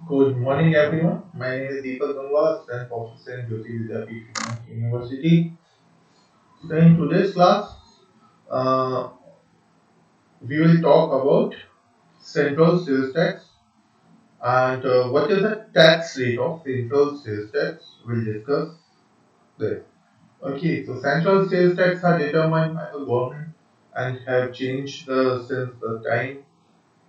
Good morning, everyone. My name is Deepak Gangwa, student professor in Jyoti Vidyapeeth University. So in today's class, uh, we will talk about central sales tax and what is the tax rate of central sales tax. We'll discuss this. Okay, so central sales tax are determined by the government and have changed since the time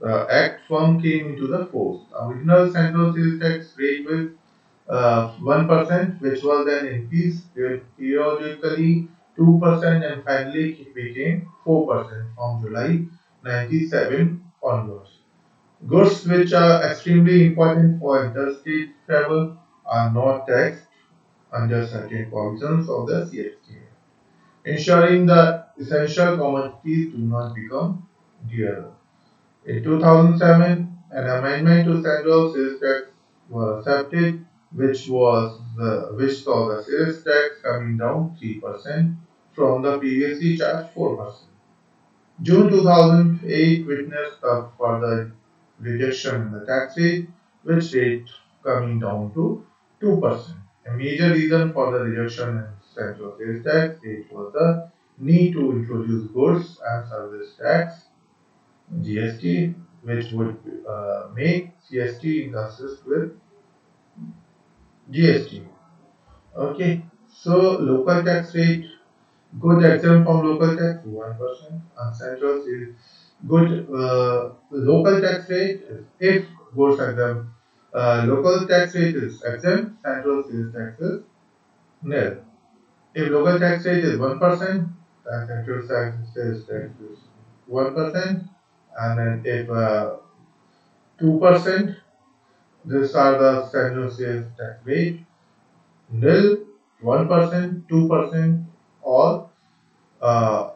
the Act 1 came into the force. The original central sales tax rate was 1%, which was then increased periodically 2% and finally it became 4% from July 97 onwards. Goods which are extremely important for interstate travel are not taxed under certain provisions of the CSTA, ensuring that essential commodities do not become dearer. In 2007, an amendment to Central Sales Tax was accepted, which saw the sales tax coming down 3% from the previously charged 4%. June 2008 witnessed a further reduction in the tax rate, which rate coming down to 2%. A major reason for the reduction in central sales tax rate was the need to introduce goods and service tax GST, which would make CST inconsistent with GST. Okay, so local tax rate, good exempt from local tax 1%, and central is good local tax rate is if goods exempt. Local tax rate is exempt, central sales tax is nil. If local tax rate is 1%, then central sales tax is 1%, and then if 2%, these are the central sales tax rate, nil, 1%, 2%, or uh,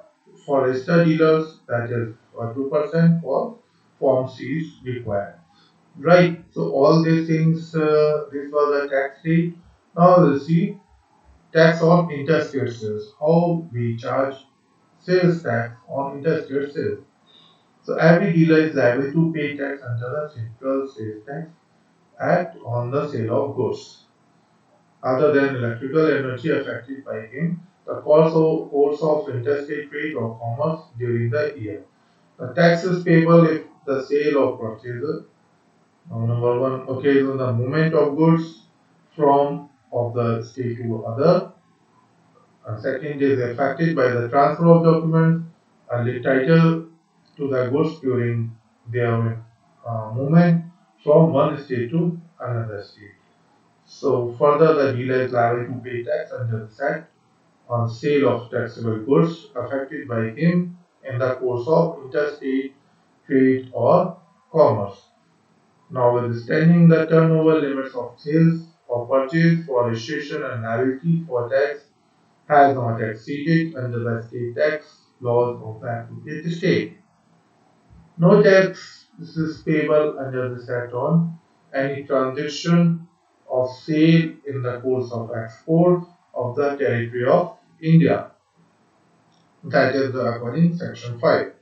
for registered dealers, that is 2% for Form Cs required. Right, so all these things, this was the tax rate. Now we'll see tax on interstate sales, how we charge sales tax on interstate sales. So every dealer is liable to pay tax under the Central Sales Tax Act on the sale of goods other than electrical energy affected by him, the course of interstate trade or commerce during the year. The tax is payable if the sale of purchaser, number one, occurs on the movement of goods from of the state to other, and second is affected by the transfer of documents and the title to the goods during their movement from one state to another state. So further, the dealer is liable to pay tax under the Act on sale of taxable goods affected by him in the course of interstate trade or commerce. Notwithstanding the turnover limits of sales or purchase for registration and liability for tax has not exceeded under the state tax laws of the appropriate state. No tax is payable under this act on any transaction of sale in the course of export of the territory of India. That is according section 5.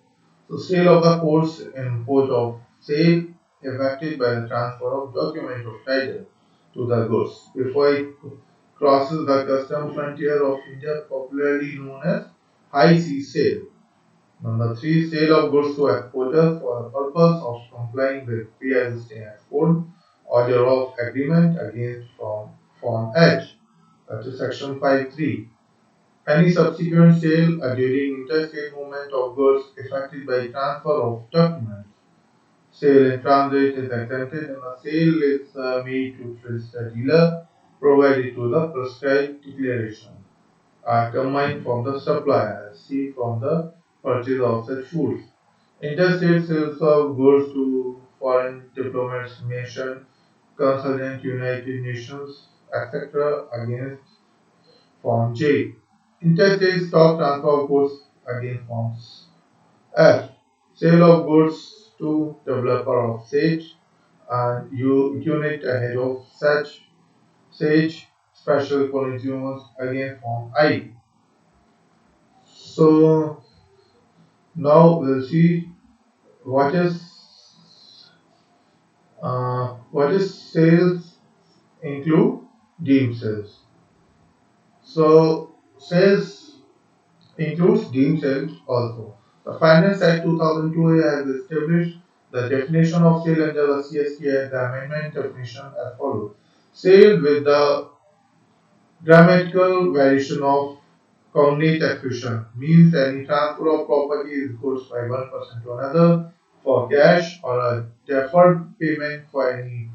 So sale of the course in port of sale effected by the transfer of document of title to the goods before it crosses the custom frontier of India, popularly known as high sea sale. Number 3. Sale of goods to exporters for the purpose of complying with pre-existing export order of agreement against Form H. That is section 5.3. Any subsequent sale during interstate movement of goods effected by transfer of documents. Sale in transit is exempted and the sale is made to registered dealer provided to the prescribed declaration are combined from the supplier, see from the purchase of such foods. Interstate sales of goods to foreign diplomats, mission, consultant, United Nations, etc. against Form J. Interstate stock transfer of goods against Forms F. Sale of goods to developer of Sage and unit ahead of such Sage special consumers against Form I. So now we'll see what is What is sales include? Deemed sales. So sales includes deemed sales also. The Finance Act 2002 has established the definition of sale under the CST and the amendment definition as follows. Sale with the grammatical variation of cognate acquisition means any transfer of property is goods by one person to another for cash or a deferred payment for any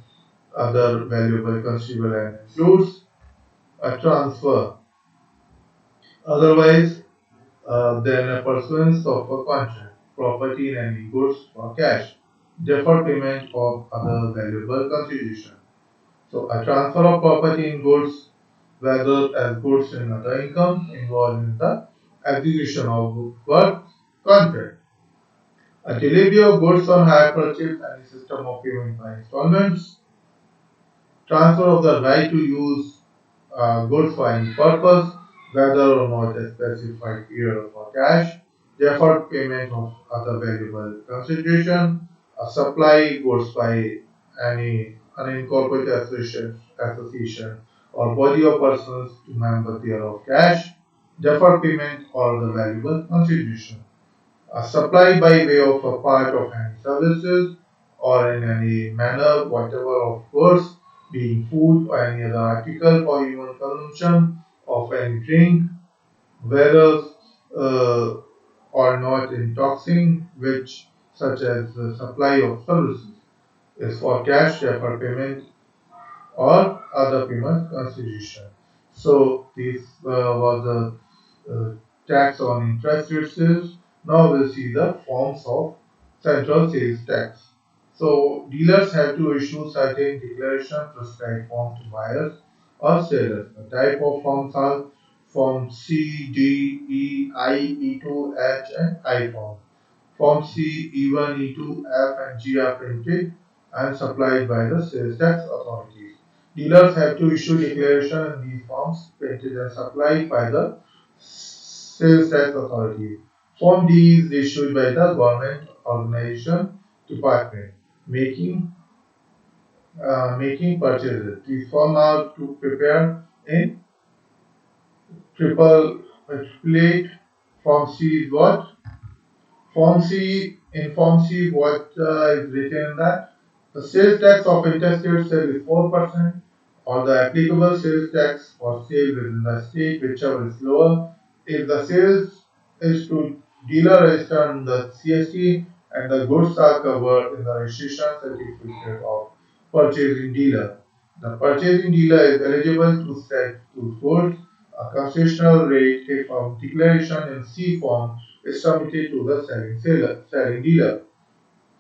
other valuable consumable and includes a transfer otherwise than a pursuance of a contract, property in any goods for cash, deferred payment of other valuable consideration. So a transfer of property in goods, whether as goods in other income, involved in the execution of work contract. A delivery of goods on hire purchase and a system of payment by installments. Transfer of the right to use goods for any purpose, whether or not a specified period for cash, deferred payment of other valuable consideration, a supply goods by any unincorporated association or body of persons to member thereof cash, deferred payment or other valuable consideration. A supply by way of a part of any services or in any manner whatever of goods being food or any other article for human consumption of any drink, whether uh, or not intoxicating, which such as the supply of services is for cash deferred payment or other payment consideration. So this was the tax on interest receipts. Now we'll see the forms of central sales tax. So dealers have to issue certain declaration prescribed forms to buyers or sellers. The type of forms are Form C, D, E, I, E2, H and I form. Form C, E1, E2, F and G are printed and supplied by the sales tax authorities. Dealers have to issue declaration in these forms printed and supplied by the sales tax authority. Form D is issued by the government organization department making purchases. These forms are to prepare in triplet. Form C is what? Form C, what is written in that? The sales tax of interstate sale is 4%, or the applicable sales tax for sale within the state, whichever is lower. If the sales is to dealer registered on the CST and the goods are covered in the registration certificate of purchasing dealer, the purchasing dealer is eligible to sell to goods a concessional rate if a declaration in C form is submitted to the selling dealer.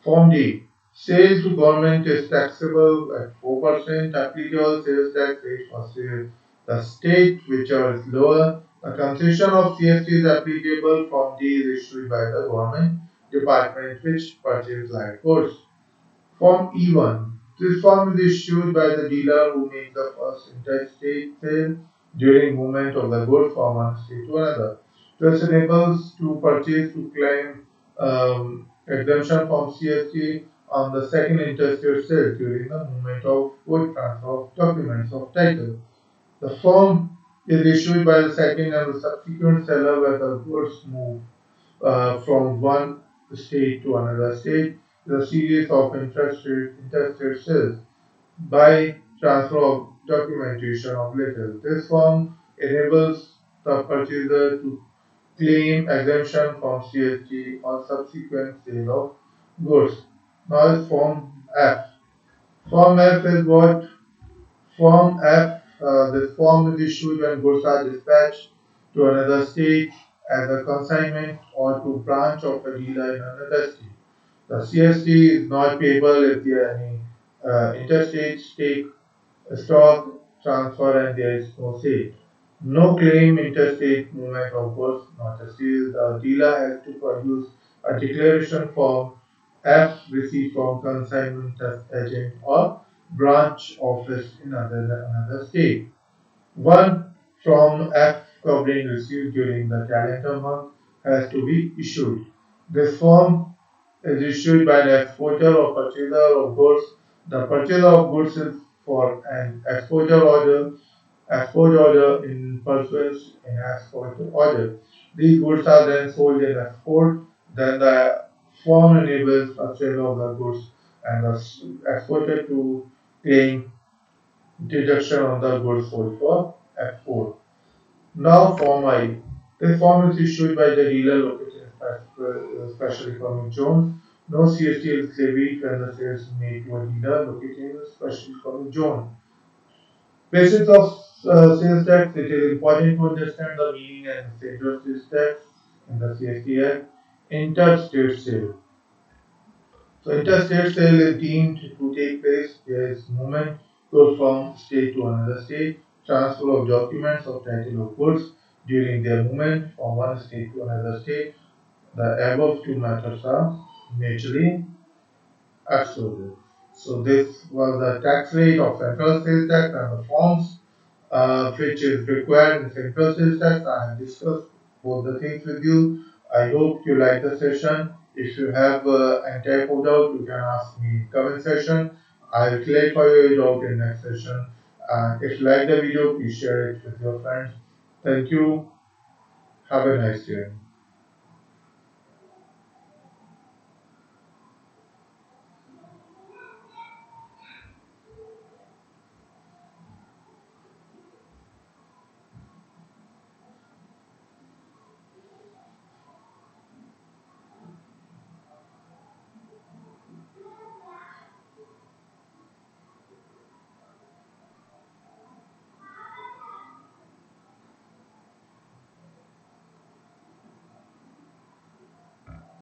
Form D. Sale to government is taxable at 4%. Applicable sales tax rate for sale the state whichever is lower. A concession of CST is applicable. Form D is issued by the government department which purchases live goods. Form E1. This form is issued by the dealer who makes the first interstate sale during movement of the goods from one state to another. This enables to purchase to claim exemption from CST on the second interstate sale during the movement of good transfer of documents of title. The form is issued by the second and the subsequent seller where the goods move from one state to another state. The series of interstate sales by transfer of documentation of letters. This form enables the purchaser to claim exemption from CST on subsequent sale of goods. Now is Form F. Form F is what? Form F. This form is issued when goods are dispatched to another state as a consignment or to branch of a dealer in another state. The CST is not payable if there are any interstate stake stock transfer and there is no sale. No claim interstate movement of goods not a sale. The dealer has to produce a declaration form F received from consignment agent or branch office in another state. One from F covering received during the calendar month has to be issued. This form is issued by an exporter or purchaser of goods The purchase of goods is for an export order in pursuance in export order. These goods are then sold in export, then the firm enables a sale of the goods and the exporter to claim deduction on the goods sold for export. Now Form I. This form is issued by the dealer located in special economic zone. No CST is levied when the sales is made to a dealer located in a special economic zone. Basis of sales tax, it is important to understand the meaning and stage of sales tax in the CST Act. Interstate sale. So interstate sale is deemed to take place. There is movement goes from state to another state, transfer of documents of title of goods during their movement from one state to another state. The above two methods are mutually exclusive. So this was the tax rate of central sales tax and the forms which is required in central sales tax. I have discussed both the things with you. I hope you like the session. If you have any type of doubt, you can ask me in comment section. I will clarify your doubt in next session. And if you like the video, please share it with your friends. Thank you. Have a nice day.